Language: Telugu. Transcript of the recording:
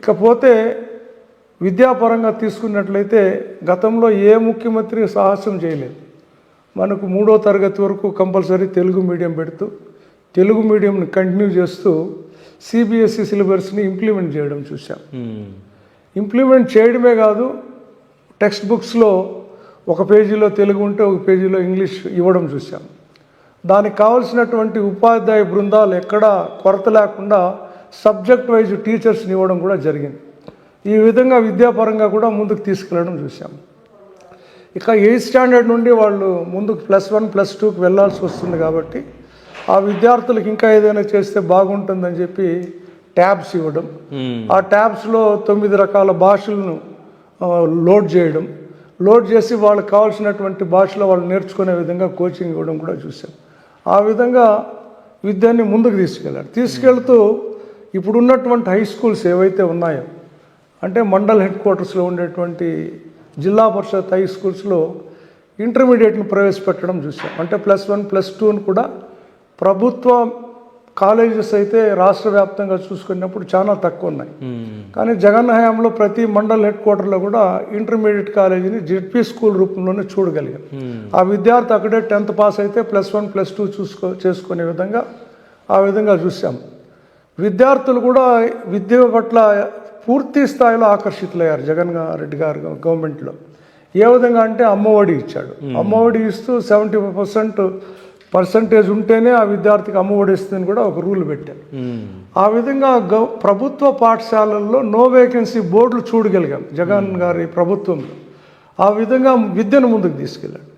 ఇకపోతే విద్యాపరంగా తీసుకున్నట్లయితే గతంలో ఏ ముఖ్యమంత్రి సాహసం చేయలేదు. మనకు 3వ తరగతి వరకు కంపల్సరీ తెలుగు మీడియం పెడుతూ తెలుగు మీడియంని కంటిన్యూ చేస్తూ సిబిఎస్ఈ సిలబస్ని ఇంప్లిమెంట్ చేయడం చూసాం. ఇంప్లిమెంట్ చేయడమే కాదు, టెక్స్ట్ బుక్స్లో ఒక పేజీలో తెలుగు ఉంటే ఒక పేజీలో ఇంగ్లీష్ ఇవ్వడం చూసాం. దానికి కావాల్సినటువంటి ఉపాధ్యాయ బృందాలు ఎక్కడా కొరత లేకుండా సబ్జెక్ట్ వైజ్ టీచర్స్ని ఇవ్వడం కూడా జరిగింది. ఈ విధంగా విద్యాపరంగా కూడా ముందుకు తీసుకెళ్ళడం చూసాం. ఇక 8th స్టాండర్డ్ నుండి వాళ్ళు ముందుకు +1 +2కి వెళ్ళాల్సి వస్తుంది కాబట్టి ఆ విద్యార్థులకు ఇంకా ఏదైనా చేస్తే బాగుంటుందని చెప్పి ట్యాబ్స్ ఇవ్వడం, ఆ ట్యాబ్స్లో 9 రకాల భాషలను లోడ్ చేసి వాళ్ళకి కావాల్సినటువంటి భాషలో వాళ్ళు నేర్చుకునే విధంగా కోచింగ్ ఇవ్వడం కూడా చూసాం. ఆ విధంగా విద్యని ముందుకు తీసుకెళ్తూ ఇప్పుడున్నటువంటి హై స్కూల్స్ ఏవైతే ఉన్నాయో, అంటే మండల్ హెడ్ క్వార్టర్స్లో ఉండేటువంటి జిల్లా పరిషత్ హై స్కూల్స్లో ఇంటర్మీడియట్ని ప్రవేశపెట్టడం చూసాం. అంటే +1 +2ని కూడా ప్రభుత్వ కాలేజెస్ అయితే రాష్ట్ర వ్యాప్తంగా చూసుకున్నప్పుడు చాలా తక్కువ ఉన్నాయి. కానీ జగన్ హయాంలో ప్రతి మండల్ హెడ్ క్వార్టర్లో కూడా ఇంటర్మీడియట్ కాలేజీని జెడ్పీ స్కూల్ రూపంలోనే చూడగలిగాం. ఆ విద్యార్థి అక్కడే 10th పాస్ అయితే +1 +2 చేసుకునే విధంగా ఆ విధంగా చూసాం. విద్యార్థులు కూడా విద్య పట్ల పూర్తి స్థాయిలో ఆకర్షితులయ్యారు జగన్ రెడ్డి గారు గవర్నమెంట్లో. ఏ విధంగా అంటే అమ్మఒడి ఇచ్చాడు. అమ్మఒడి ఇస్తూ 75% ఉంటేనే ఆ విద్యార్థికి అమ్మఒడి ఇస్తుందని కూడా ఒక రూల్ పెట్టారు. ఆ విధంగా ప్రభుత్వ పాఠశాలల్లో నో వేకెన్సీ బోర్డులు చూడగలిగాం జగన్ గారి ప్రభుత్వంలో. ఆ విధంగా విద్యను ముందుకు తీసుకెళ్ళాడు.